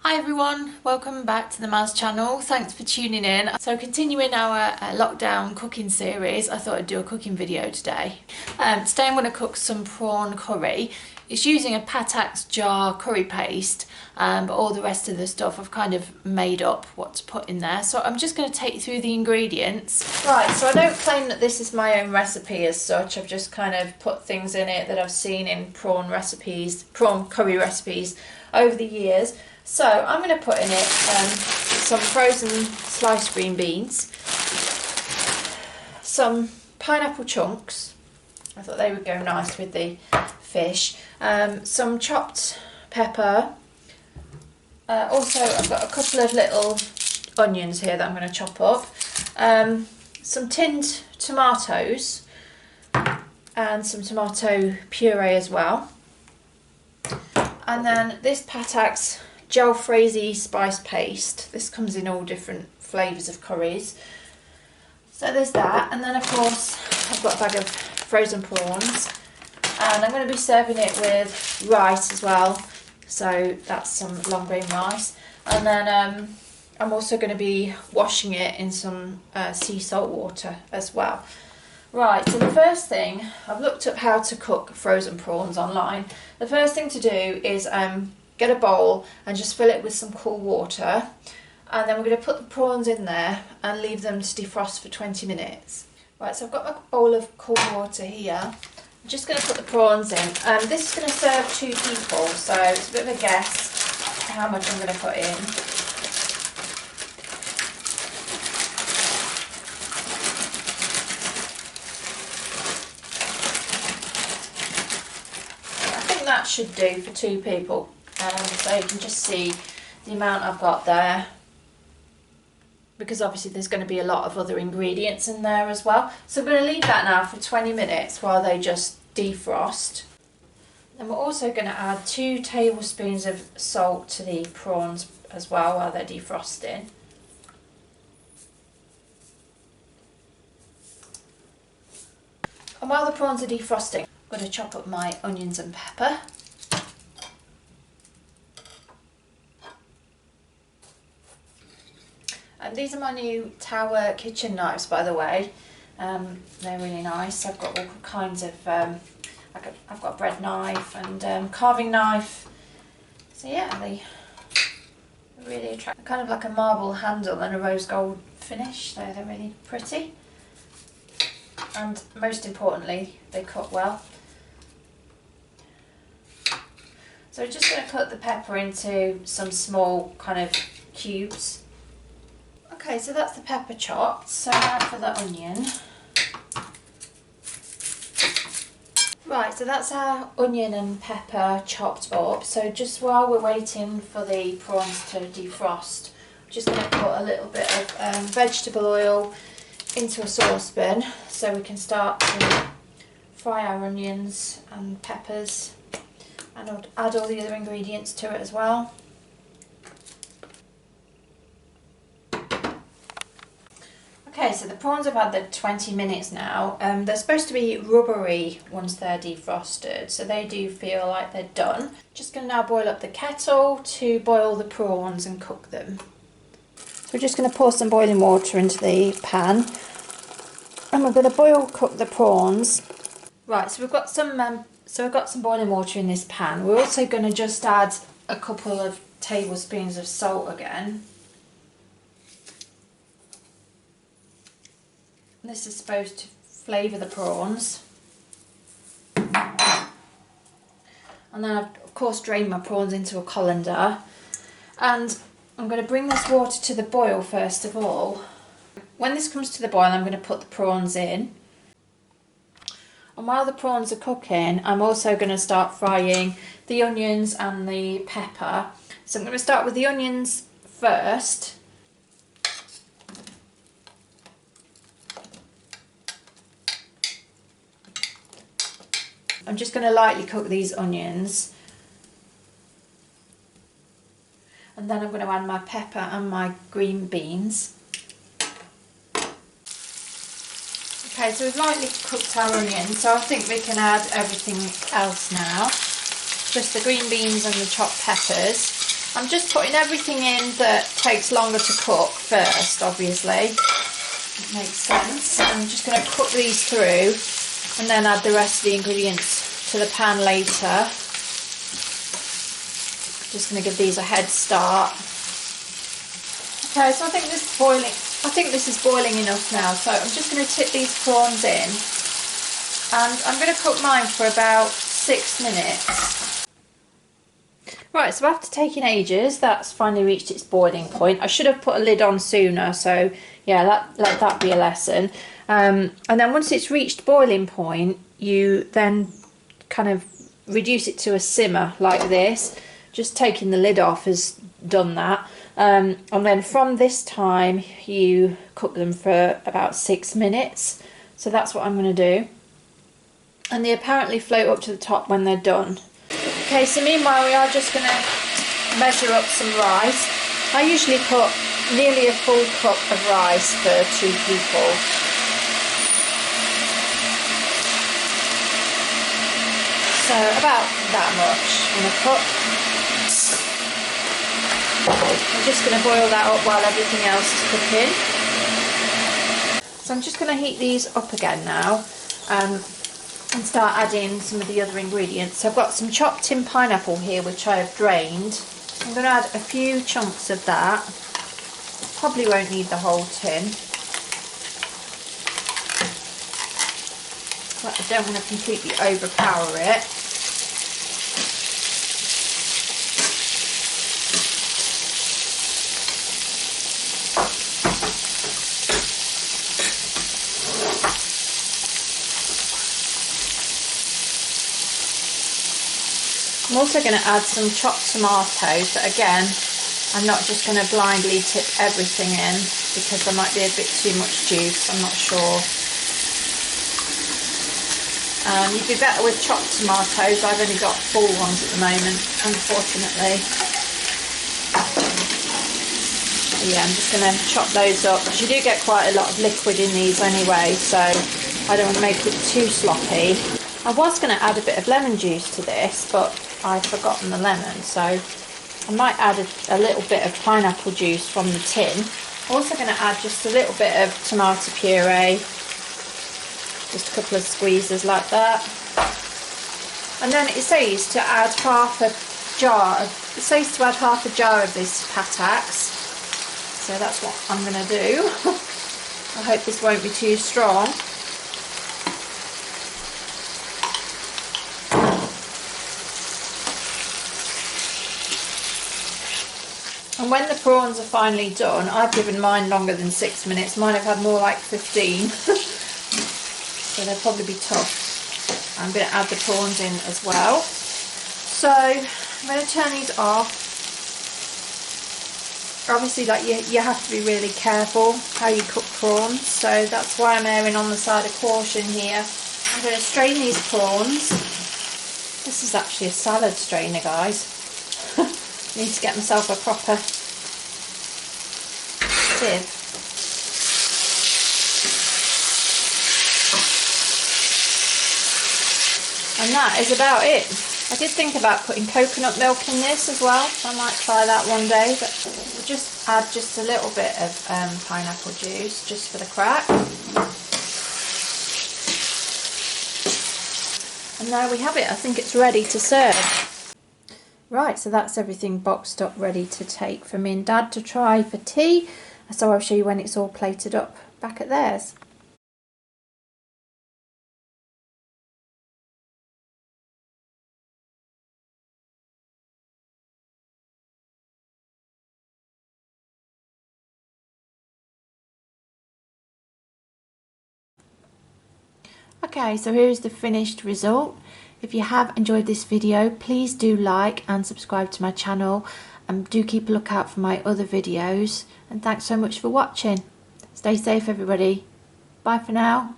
Hi everyone, welcome back to the Maz channel. Thanks for tuning in. So continuing our lockdown cooking series, I thought I'd do a cooking video today. Today I'm going to cook some prawn curry. It's using a Patak's jar curry paste, but all the rest of the stuff I've kind of made up what to put in there. So I'm just going to take you through the ingredients. Right, so I don't claim that this is my own recipe as such. I've just kind of put things in it that I've seen in prawn curry recipes over the years. So I'm going to put in it some frozen sliced green beans, some pineapple chunks, I thought they would go nice with the fish, some chopped pepper, also I've got a couple of little onions here that I'm going to chop up, some tinned tomatoes and some tomato puree as well, and then this Patak's jalfrezi spice paste. This comes in all different flavours of curries. So there's that, and then of course I've got a bag of frozen prawns, and I'm going to be serving it with rice as well, so that's some long grain rice, and then I'm also going to be washing it in some sea salt water as well. Right, so the first thing, I've looked up how to cook frozen prawns online. The first thing to do is get a bowl and just fill it with some cool water, and then we're going to put the prawns in there and leave them to defrost for 20 minutes. Right, so I've got my bowl of cool water here. I'm just going to put the prawns in. This is going to serve 2 people, so it's a bit of a guess how much I'm going to put in. I think that should do for 2 people. So you can just see the amount I've got there, because obviously there's going to be a lot of other ingredients in there as well. So I'm going to leave that now for 20 minutes while they just defrost. Then we're also going to add 2 tablespoons of salt to the prawns as well while they're defrosting. And while the prawns are defrosting, I'm going to chop up my onions and pepper. And these are my new Tower kitchen knives, by the way. They're really nice. I've got all kinds of, I've got a bread knife and carving knife. So yeah, they really attract. Kind of like a marble handle and a rose gold finish, so they're really pretty. And most importantly, they cut well. So we're just going to cut the pepper into some small kind of cubes. Okay, so that's the pepper chopped, so now for the onion. Right, so that's our onion and pepper chopped up. So just while we're waiting for the prawns to defrost, I'm just going to put a little bit of vegetable oil into a saucepan so we can start to fry our onions and peppers, and I'll add all the other ingredients to it as well. Okay, so the prawns have had the 20 minutes now. They're supposed to be rubbery once they're defrosted, so they do feel like they're done. Just going to now boil up the kettle to boil the prawns and cook them. So we're just going to pour some boiling water into the pan, and we're going to cook the prawns. Right, so we've got some boiling water in this pan. We're also going to just add a couple of tablespoons of salt again. This is supposed to flavour the prawns. And then I've of course drained my prawns into a colander. And I'm going to bring this water to the boil first of all. When this comes to the boil, I'm going to put the prawns in. And while the prawns are cooking, I'm also going to start frying the onions and the pepper. So I'm going to start with the onions first. I'm just going to lightly cook these onions, and then I'm going to add my pepper and my green beans. Okay, so we've lightly cooked our onions, so I think we can add everything else now. Just the green beans and the chopped peppers. I'm just putting everything in that takes longer to cook first, obviously. It makes sense. I'm just going to cook these through and then add the rest of the ingredients to the pan later. Just going to give these a head start. Okay, so I think this is boiling. I think this is boiling enough now. So I'm just going to tip these prawns in, and I'm going to cook mine for about 6 minutes. Right, so after taking ages, that's finally reached its boiling point. I should have put a lid on sooner, so yeah, let that be a lesson. And then once it's reached boiling point, you then kind of reduce it to a simmer like this. Just taking the lid off has done that. And then from this time, you cook them for about 6 minutes. So that's what I'm going to do. And they apparently float up to the top when they're done. Okay, so meanwhile we are just going to measure up some rice. I usually put nearly a full cup of rice for 2 people. So about that much in a cup. I'm just going to boil that up while everything else is cooking. So I'm just going to heat these up again now. And start adding some of the other ingredients. So I've got some chopped tin pineapple here which I have drained. I'm going to add a few chunks of that. Probably won't need the whole tin, but I don't want to completely overpower it. I'm also going to add some chopped tomatoes, but again, I'm not just going to blindly tip everything in because there might be a bit too much juice, I'm not sure. You'd be better with chopped tomatoes. I've only got full ones at the moment, unfortunately. Yeah, I'm just going to chop those up because you do get quite a lot of liquid in these anyway, so I don't want to make it too sloppy. I was going to add a bit of lemon juice to this, but I've forgotten the lemon, so I might add a little bit of pineapple juice from the tin. I'm also going to add just a little bit of tomato puree, just a couple of squeezes like that. And then it says to add half a jar of this patax. So that's what I'm going to do. I hope this won't be too strong. And when the prawns are finally done, I've given mine longer than 6 minutes. Mine have had more like 15. So they'll probably be tough. I'm going to add the prawns in as well. So I'm going to turn these off. Obviously, like you have to be really careful how you cook prawns. So that's why I'm erring on the side of caution here. I'm going to strain these prawns. This is actually a salad strainer, guys. Need to get myself a proper sieve. And that is about it. I did think about putting coconut milk in this as well. I might try that one day, but we'll just add just a little bit of pineapple juice just for the crack. And there we have it. I think it's ready to serve. Right, so that's everything boxed up, ready to take for me and Dad to try for tea. So I'll show you when it's all plated up back at theirs. Okay, so here's the finished result. If you have enjoyed this video, please do like and subscribe to my channel, and do keep a lookout for my other videos. And thanks so much for watching. Stay safe, everybody. Bye for now.